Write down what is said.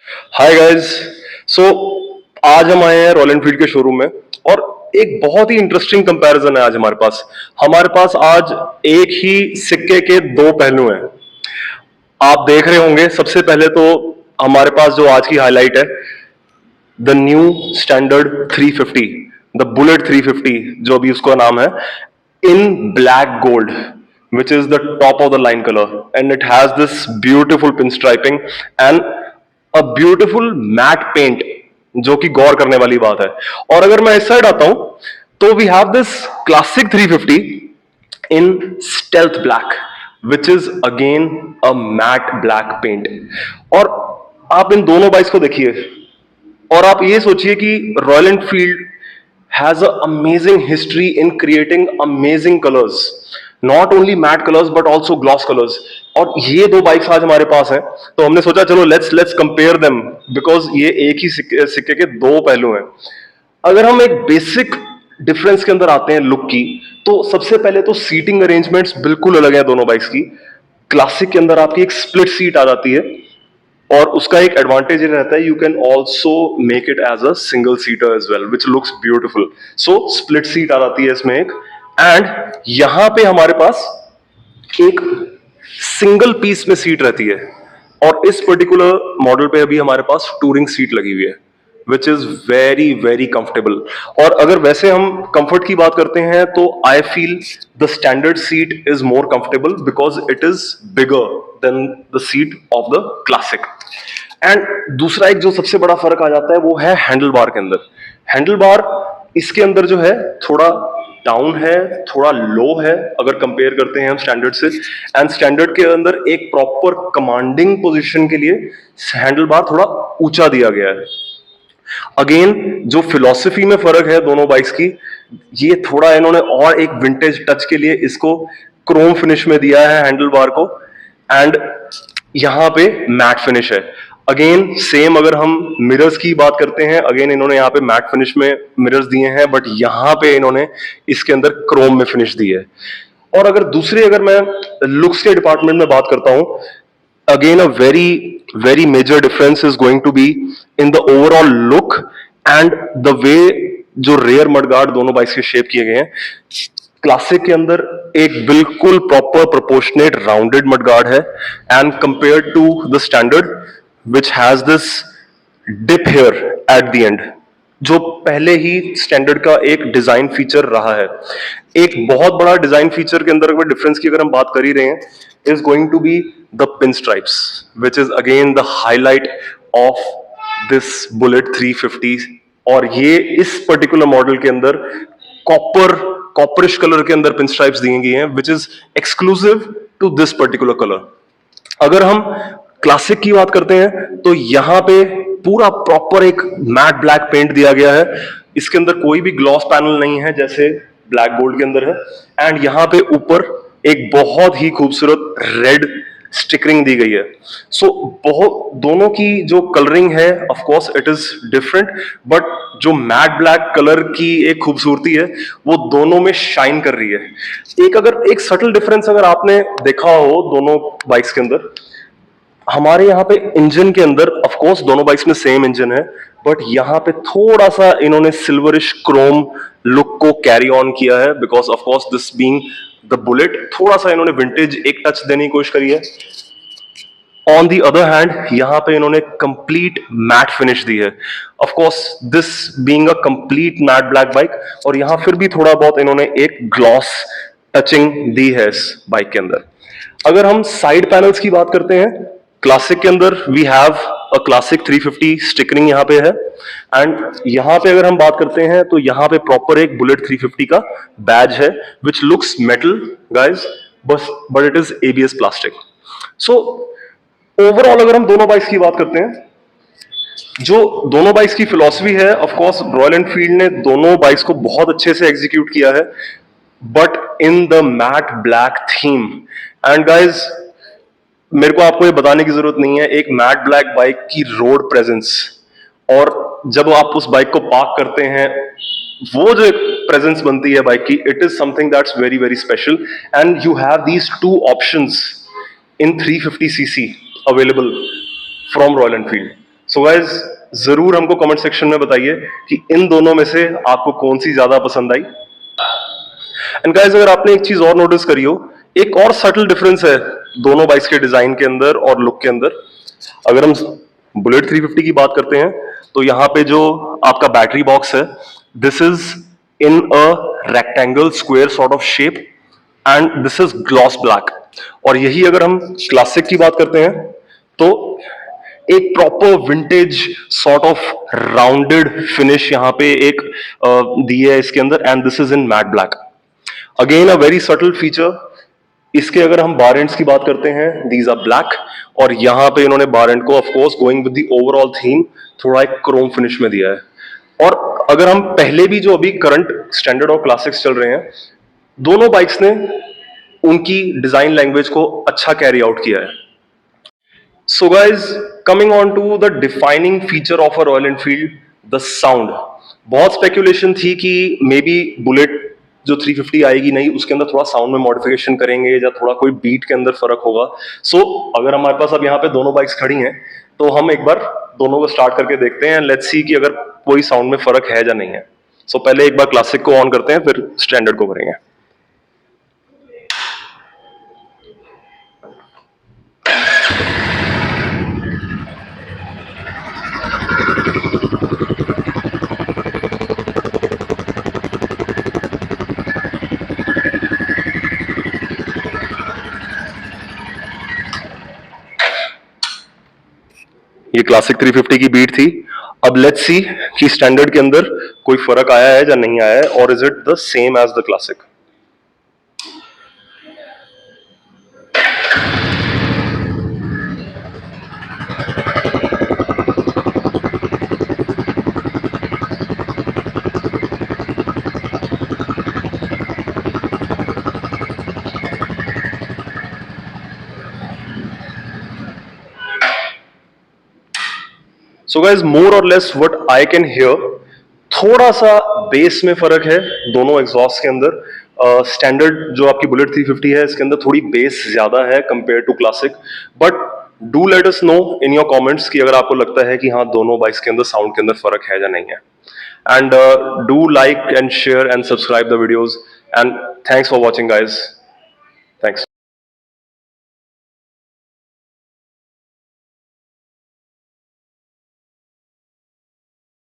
Hi guys. सो आज हम आए हैं रॉयल एनफील्ड के शोरूम में और एक बहुत ही इंटरेस्टिंग कंपैरिजन है आज हमारे पास आज एक ही सिक्के के दो पहलू हैं। आप देख रहे होंगे सबसे पहले तो हमारे पास जो आज की हाईलाइट है, the new standard 350, the Bullet 350 जो अभी उसका नाम है, in black gold which is the top of the line color, and it has this beautiful pinstriping and a beautiful matte paint जो कि गौर करने वाली बात है। और अगर मैं इस साइड आता हूं तो we have this classic 350 in stealth black, which is again a matte black paint। और आप इन दोनों बाइक्स को देखिए और आप ये सोचिए कि royal Enfield has an amazing history in creating amazing colors, not only matte colors but also gloss colors। और ये दो बाइक्स आज हमारे पास हैं तो हमने सोचा चलो लेट्स कंपेयर देम, बिकॉज ये एक ही सिक्के के दो पहलू हैं। अगर हम एक बेसिक डिफरेंस के अंदर आते हैं लुक की, तो सबसे पहले तो सीटिंग अरेंजमेंट्स बिल्कुल अलग है दोनों बाइक्स की। क्लासिक के अंदर आपकी एक स्प्लिट सीट आ जाती है और उसका एक एडवांटेज ये रहता है, you can also make it as a single seater as well which looks beautiful. So split seat आ जाती है इसमें एक, एंड यहां पे हमारे पास एक सिंगल पीस में सीट रहती है और इस पर्टिकुलर मॉडल पे अभी हमारे पास टूरिंग सीट लगी हुई है which is very very comfortable. और अगर वैसे हम कंफर्ट की बात करते हैं तो I feel the standard seat is more comfortable because it is bigger than the seat of the classic. And दूसरा एक जो सबसे बड़ा फर्क आ जाता है वो है हैंडल बार के अंदर। हैंडल बार इसके अंदर जो है थोड़ा डाउन है, थोड़ा लो है अगर कंपेयर करते हैं हम स्टैंडर्ड से। एंड स्टैंडर्ड के अंदर एक प्रॉपर कमांडिंग पोजीशन के लिए हैंडल बार थोड़ा ऊंचा दिया गया है। अगेन जो फिलॉसफी में फर्क है दोनों बाइक्स की, ये थोड़ा इन्होंने और एक विंटेज टच के लिए इसको क्रोम फिनिश में दिया है हैंडल बार को, एंड यहां पे मैट फिनिश है। अगेन सेम अगर हम मिरर्स की बात करते हैं, अगेन इन्होंने यहाँ पे मैट फिनिश में मिरर्स दिए हैं, बट यहां पे इन्होंने इसके अंदर क्रोम में फिनिश दी है। और अगर मैं लुक्स के डिपार्टमेंट में बात करता हूं, again a very major difference is going to be in the overall look and the way जो रेयर मडगार्ड दोनों बाइक्स के शेप किए गए हैं। क्लासिक के अंदर एक बिल्कुल प्रॉपर प्रोपोर्शनेट राउंडेड मडगार्ड है and compared to the standard which has this dip here at the end, जो पहले ही स्टैंडर्ड का एक डिजाइन फीचर रहा है। एक बहुत बड़ा डिजाइन फीचर के अंदर डिफरेंस की अगर हम बात कर ही रहे हैं, is going to be the pin stripes which is again the highlight of this bullet 350। और ये इस पर्टिकुलर मॉडल के अंदर कॉपरिश कलर के अंदर पिन स्ट्राइप्स दी गई हैं which is exclusive to this particular colour. अगर हम क्लासिक की बात करते हैं तो यहां पे पूरा प्रॉपर एक मैट ब्लैक पेंट दिया गया है। इसके अंदर कोई भी ग्लॉस पैनल नहीं है जैसे ब्लैक गोल्ड के अंदर है, एंड यहां पे ऊपर एक बहुत ही खूबसूरत रेड स्टिकरिंग दी गई है। सो बहुत दोनों की जो कलरिंग है of course it is different, but जो मैट ब्लैक कलर की एक खूबसूरती है वो दोनों में शाइन कर रही है। एक सटल डिफरेंस अगर आपने देखा हो दोनों बाइक्स के अंदर, हमारे यहाँ पे इंजन के अंदर ऑफ कोर्स दोनों बाइक्स में सेम इंजन है, बट यहाँ पे थोड़ा सा इन्होंने सिल्वरिश क्रोम लुक को कैरी ऑन किया है because of course this being the bullet, थोड़ा सा इन्होंने विंटेज एक टच देने की कोशिश करी है। ऑन दी अदर हैंड यहाँ पे इन्होंने कंप्लीट मैट फिनिश दी है, of course this being a complete matte black bike, और यहाँ फिर भी थोड़ा बहुत इन्होंने एक ग्लॉस टचिंग दी है इस बाइक के अंदर। अगर हम साइड पैनल्स की बात करते हैं, क्लासिक के अंदर we have a classic 350 stickering यहाँ पे है, एंड यहाँ पे अगर हम बात करते हैं तो यहाँ पे प्रॉपर एक बुलेट 350 का बैज है which looks metal guys, but it is ABS plastic. So overall अगर हम दोनों बाइक्स की बात करते हैं, जो दोनों बाइक्स की फिलॉसफी है, ऑफ कोर्स रॉयल एनफील्ड ने दोनों बाइक्स को बहुत अच्छे से एग्जीक्यूट किया है, but in the matte black theme. And guys मेरे को आपको ये बताने की जरूरत नहीं है, एक मैट ब्लैक बाइक की रोड प्रेजेंस और जब आप उस बाइक को पार्क करते हैं वो जो एक प्रेजेंस बनती है बाइक की, it is something that's very very special. And you have these two options in 350cc available from royal Enfield. So guys जरूर हमको कमेंट सेक्शन में बताइए कि इन दोनों में से आपको कौन सी ज्यादा पसंद आई। एंड गाइज अगर आपने एक चीज और नोटिस करी हो, एक और सटल डिफरेंस है दोनों बाइक्स के डिजाइन के अंदर और लुक के अंदर। अगर हम बुलेट 350 की बात करते हैं तो यहाँ पे जो आपका बैटरी बॉक्स है, this is in a rectangle square sort of shape and this is gloss black. और यही अगर हम क्लासिक की बात करते हैं तो एक proper vintage sort of rounded finish यहाँ पे एक दी है इसके अंदर and this is in matte black. Again a very subtle feature. इसके अगर हम बार एंड्स की बात करते हैं, दीज आर ब्लैक, और यहाँ पे इन्होंने बार एंड को of course going with the overall theme थोड़ा एक क्रोम फिनिश में दिया है। और अगर हम पहले भी जो अभी करंट स्टैंडर्ड और क्लासिक्स चल रहे हैं, दोनों बाइक्स ने उनकी डिजाइन लैंग्वेज को अच्छा कैरी आउट किया है। So guys, coming on to the defining feature of a Royal Enfield, the sound. बहुत स्पेकुलेशन थी कि मे बी बुलेट जो 350 आएगी नहीं, उसके अंदर थोड़ा साउंड में मॉडिफिकेशन करेंगे या थोड़ा कोई बीट के अंदर फर्क होगा। सो अगर हमारे पास अब यहाँ पे दोनों बाइक्स खड़ी हैं तो हम एक बार दोनों को स्टार्ट करके देखते हैं, लेट्स सी कि अगर कोई साउंड में फर्क है या नहीं है। सो पहले एक बार क्लासिक को ऑन करते हैं, फिर स्टैंडर्ड को करेंगे। ये क्लासिक 350 की बीट थी। अब लेट्स सी कि स्टैंडर्ड के अंदर कोई फर्क आया है या नहीं आया है, और is it the same as the classic. So guys more और less what I can hear, थोड़ा सा बेस में फर्क है दोनों एग्जॉस्ट के अंदर। स्टैंडर्ड जो आपकी बुलेट 350 है, इसके अंदर थोड़ी बेस ज्यादा है compare to classic. But do let us know in your comments कि अगर आपको लगता है कि हाँ दोनों बाइक्स के अंदर साउंड के अंदर फर्क है या नहीं है। And do like and share and subscribe the videos, and thanks for watching guys.